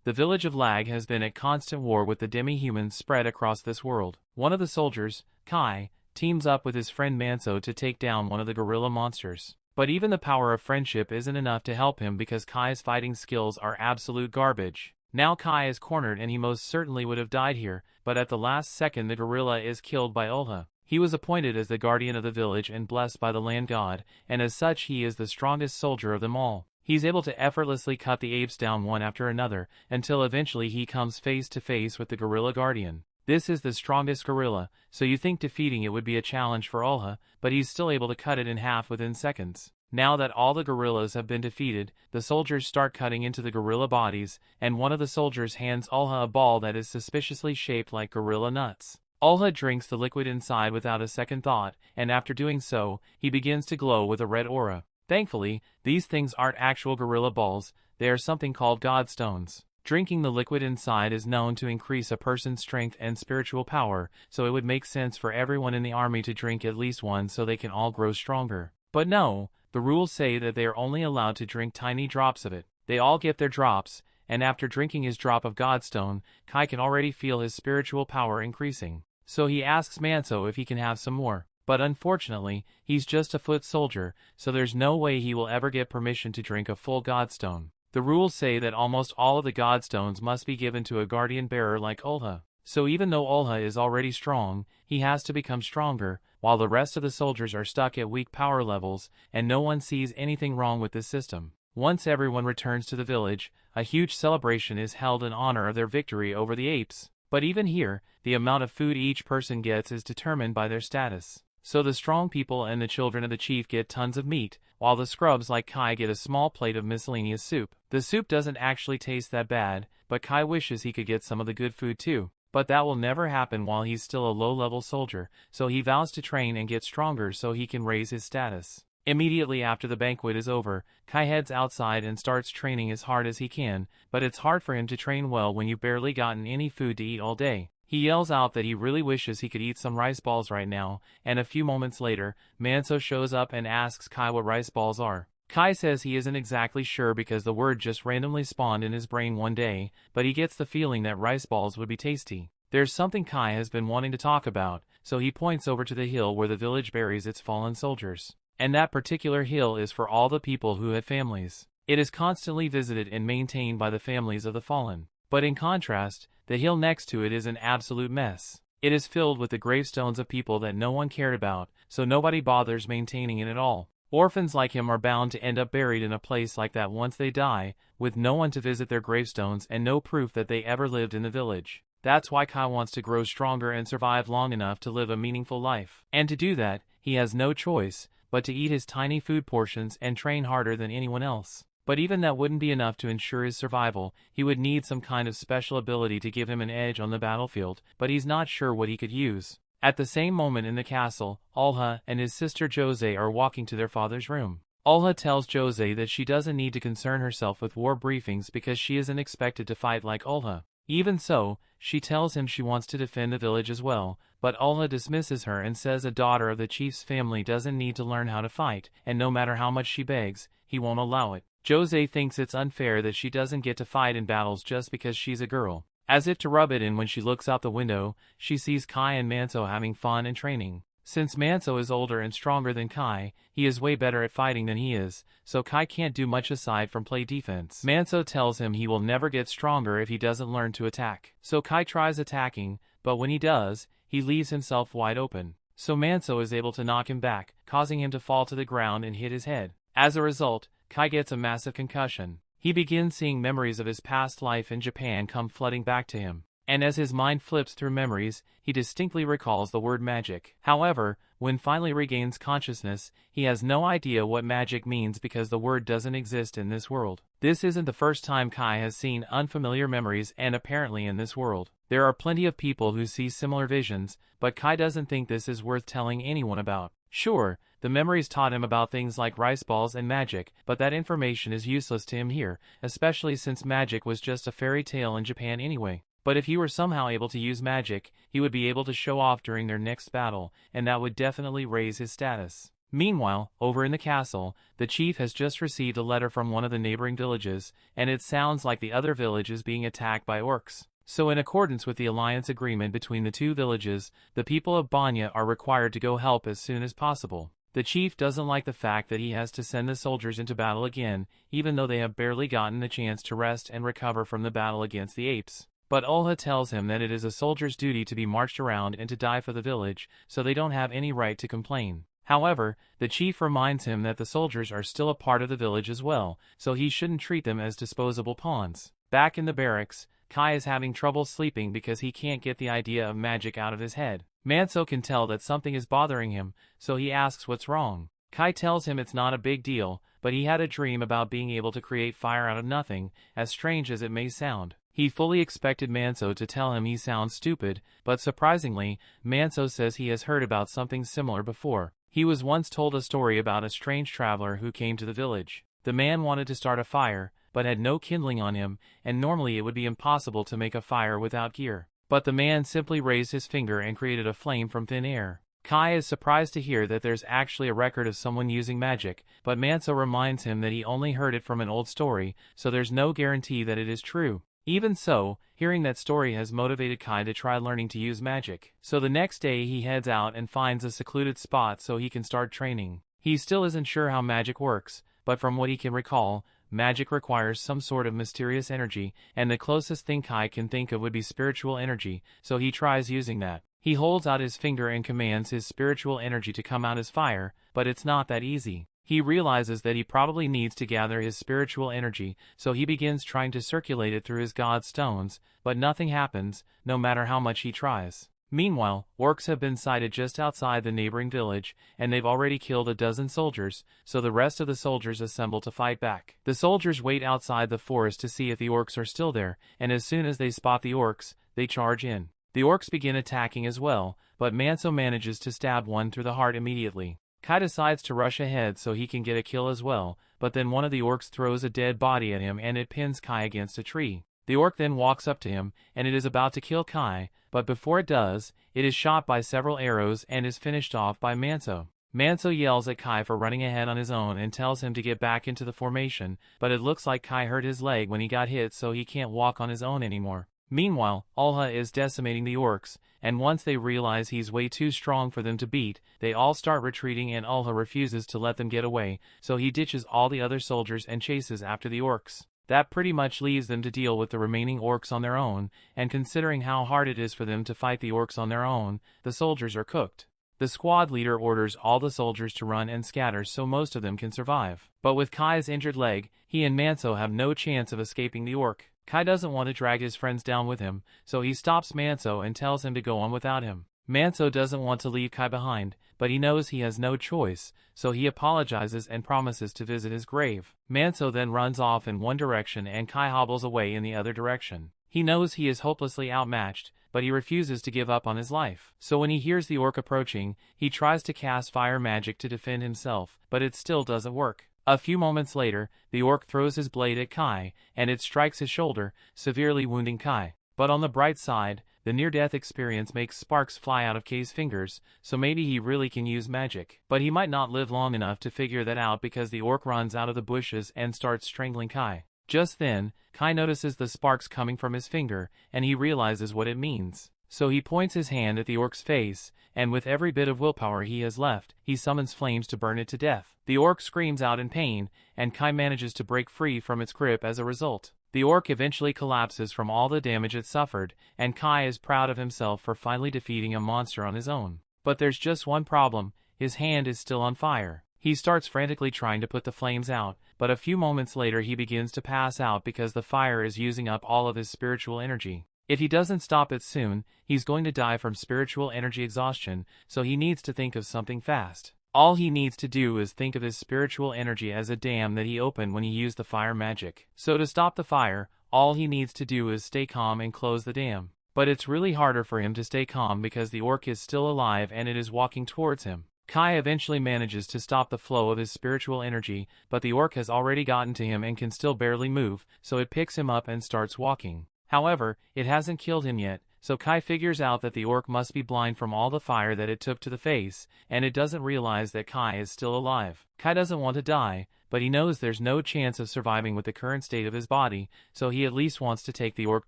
The village of Lag has been at constant war with the demi-humans spread across this world. One of the soldiers, Kai, teams up with his friend Manso to take down one of the gorilla monsters. But even the power of friendship isn't enough to help him because Kai's fighting skills are absolute garbage. Now Kai is cornered and he most certainly would have died here, but at the last second the gorilla is killed by Olha. He was appointed as the guardian of the village and blessed by the land god, and as such he is the strongest soldier of them all. He's able to effortlessly cut the apes down one after another, until eventually he comes face to face with the gorilla guardian. This is the strongest gorilla, so you think defeating it would be a challenge for Olha, but he's still able to cut it in half within seconds. Now that all the gorillas have been defeated, the soldiers start cutting into the gorilla bodies, and one of the soldiers hands Olha a ball that is suspiciously shaped like gorilla nuts. Olha drinks the liquid inside without a second thought, and after doing so, he begins to glow with a red aura. Thankfully, these things aren't actual gorilla balls, they are something called godstones. Drinking the liquid inside is known to increase a person's strength and spiritual power, so it would make sense for everyone in the army to drink at least one so they can all grow stronger. But no, the rules say that they are only allowed to drink tiny drops of it. They all get their drops, and after drinking his drop of godstone, Kai can already feel his spiritual power increasing. So he asks Manso if he can have some more. But unfortunately, he's just a foot soldier, so there's no way he will ever get permission to drink a full godstone. The rules say that almost all of the godstones must be given to a guardian bearer like Olha. So even though Olha is already strong, he has to become stronger, while the rest of the soldiers are stuck at weak power levels, and no one sees anything wrong with this system. Once everyone returns to the village, a huge celebration is held in honor of their victory over the apes. But even here, the amount of food each person gets is determined by their status. So the strong people and the children of the chief get tons of meat, while the scrubs like Kai get a small plate of miscellaneous soup. The soup doesn't actually taste that bad, but Kai wishes he could get some of the good food too. But that will never happen while he's still a low-level soldier, so he vows to train and get stronger so he can raise his status. Immediately after the banquet is over, Kai heads outside and starts training as hard as he can, but it's hard for him to train well when you've barely gotten any food to eat all day. He yells out that he really wishes he could eat some rice balls right now, and a few moments later, Manso shows up and asks Kai what rice balls are. Kai says he isn't exactly sure because the word just randomly spawned in his brain one day, but he gets the feeling that rice balls would be tasty. There's something Kai has been wanting to talk about, so he points over to the hill where the village buries its fallen soldiers. And that particular hill is for all the people who had families. It is constantly visited and maintained by the families of the fallen. But in contrast, the hill next to it is an absolute mess. It is filled with the gravestones of people that no one cared about, so nobody bothers maintaining it at all. Orphans like him are bound to end up buried in a place like that once they die, with no one to visit their gravestones and no proof that they ever lived in the village. That's why Kai wants to grow stronger and survive long enough to live a meaningful life. And to do that, he has no choice but to eat his tiny food portions and train harder than anyone else. But even that wouldn't be enough to ensure his survival. He would need some kind of special ability to give him an edge on the battlefield, but he's not sure what he could use. At the same moment in the castle, Olha and his sister Jose are walking to their father's room. Olha tells Jose that she doesn't need to concern herself with war briefings because she isn't expected to fight like Olha. Even so, she tells him she wants to defend the village as well, but Olha dismisses her and says a daughter of the chief's family doesn't need to learn how to fight, and no matter how much she begs, he won't allow it. Jose thinks it's unfair that she doesn't get to fight in battles just because she's a girl. As if to rub it in, when she looks out the window, she sees Kai and Manso having fun and training. Since Manso is older and stronger than Kai, he is way better at fighting than he is, so Kai can't do much aside from play defense. Manso tells him he will never get stronger if he doesn't learn to attack. So Kai tries attacking, but when he does, he leaves himself wide open. So Manso is able to knock him back, causing him to fall to the ground and hit his head. As a result, Kai gets a massive concussion. He begins seeing memories of his past life in Japan come flooding back to him. And as his mind flips through memories, he distinctly recalls the word magic. However, when finally regains consciousness, he has no idea what magic means because the word doesn't exist in this world. This isn't the first time Kai has seen unfamiliar memories, and apparently in this world, there are plenty of people who see similar visions, but Kai doesn't think this is worth telling anyone about. Sure, the memories taught him about things like rice balls and magic, but that information is useless to him here, especially since magic was just a fairy tale in Japan anyway. But if he were somehow able to use magic, he would be able to show off during their next battle, and that would definitely raise his status. Meanwhile, over in the castle, the chief has just received a letter from one of the neighboring villages, and it sounds like the other village is being attacked by orcs. So in accordance with the alliance agreement between the two villages, the people of Banya are required to go help as soon as possible. The chief doesn't like the fact that he has to send the soldiers into battle again, even though they have barely gotten the chance to rest and recover from the battle against the apes. But Olha tells him that it is a soldier's duty to be marched around and to die for the village, so they don't have any right to complain. However, the chief reminds him that the soldiers are still a part of the village as well, so he shouldn't treat them as disposable pawns. Back in the barracks, Kai is having trouble sleeping because he can't get the idea of magic out of his head. Manso can tell that something is bothering him, so he asks what's wrong. Kai tells him it's not a big deal, but he had a dream about being able to create fire out of nothing, as strange as it may sound. He fully expected Manso to tell him he sounds stupid, but surprisingly, Manso says he has heard about something similar before. He was once told a story about a strange traveler who came to the village. The man wanted to start a fire, but had no kindling on him, and normally it would be impossible to make a fire without gear. But the man simply raised his finger and created a flame from thin air. Kai is surprised to hear that there's actually a record of someone using magic, but Manso reminds him that he only heard it from an old story, so there's no guarantee that it is true. Even so, hearing that story has motivated Kai to try learning to use magic. So the next day he heads out and finds a secluded spot so he can start training. He still isn't sure how magic works, but from what he can recall, magic requires some sort of mysterious energy, and the closest thing Kai can think of would be spiritual energy, so he tries using that. He holds out his finger and commands his spiritual energy to come out as fire, but it's not that easy. He realizes that he probably needs to gather his spiritual energy, so he begins trying to circulate it through his god stones, but nothing happens, no matter how much he tries. Meanwhile, orcs have been sighted just outside the neighboring village, and they've already killed a dozen soldiers, so the rest of the soldiers assemble to fight back. The soldiers wait outside the forest to see if the orcs are still there, and as soon as they spot the orcs, they charge in. The orcs begin attacking as well, but Manso manages to stab one through the heart immediately. Kai decides to rush ahead so he can get a kill as well, but then one of the orcs throws a dead body at him and it pins Kai against a tree. The orc then walks up to him, and it is about to kill Kai, but before it does, it is shot by several arrows and is finished off by Manso. Manso yells at Kai for running ahead on his own and tells him to get back into the formation, but it looks like Kai hurt his leg when he got hit so he can't walk on his own anymore. Meanwhile, Olha is decimating the orcs, and once they realize he's way too strong for them to beat, they all start retreating and Olha refuses to let them get away, so he ditches all the other soldiers and chases after the orcs. That pretty much leaves them to deal with the remaining orcs on their own, and considering how hard it is for them to fight the orcs on their own, the soldiers are cooked. The squad leader orders all the soldiers to run and scatter so most of them can survive. But with Kai's injured leg, he and Manso have no chance of escaping the orc. Kai doesn't want to drag his friends down with him, so he stops Manso and tells him to go on without him. Manso doesn't want to leave Kai behind, but he knows he has no choice, so he apologizes and promises to visit his grave. Manso then runs off in one direction and Kai hobbles away in the other direction. He knows he is hopelessly outmatched, but he refuses to give up on his life. So when he hears the orc approaching, he tries to cast fire magic to defend himself, but it still doesn't work. A few moments later, the orc throws his blade at Kai, and it strikes his shoulder, severely wounding Kai. But on the bright side, the near-death experience makes sparks fly out of Kai's fingers, so maybe he really can use magic. But he might not live long enough to figure that out because the orc runs out of the bushes and starts strangling Kai. Just then, Kai notices the sparks coming from his finger, and he realizes what it means. So he points his hand at the orc's face, and with every bit of willpower he has left, he summons flames to burn it to death. The orc screams out in pain, and Kai manages to break free from its grip as a result. The orc eventually collapses from all the damage it suffered, and Kai is proud of himself for finally defeating a monster on his own. But there's just one problem: his hand is still on fire. He starts frantically trying to put the flames out, but a few moments later he begins to pass out because the fire is using up all of his spiritual energy. If he doesn't stop it soon, he's going to die from spiritual energy exhaustion, so he needs to think of something fast. All he needs to do is think of his spiritual energy as a dam that he opened when he used the fire magic. So to stop the fire, all he needs to do is stay calm and close the dam. But it's really harder for him to stay calm because the orc is still alive and it is walking towards him. Kai eventually manages to stop the flow of his spiritual energy, but the orc has already gotten to him and can still barely move, so it picks him up and starts walking. However, it hasn't killed him yet, So Kai figures out that the orc must be blind from all the fire that it took to the face, and it doesn't realize that Kai is still alive. Kai doesn't want to die, but he knows there's no chance of surviving with the current state of his body, so he at least wants to take the orc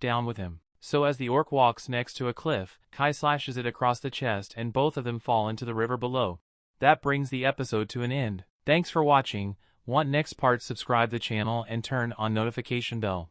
down with him. So as the orc walks next to a cliff, Kai slashes it across the chest and both of them fall into the river below. That brings the episode to an end. Thanks for watching. Want next part? Subscribe the channel and turn on notification bell.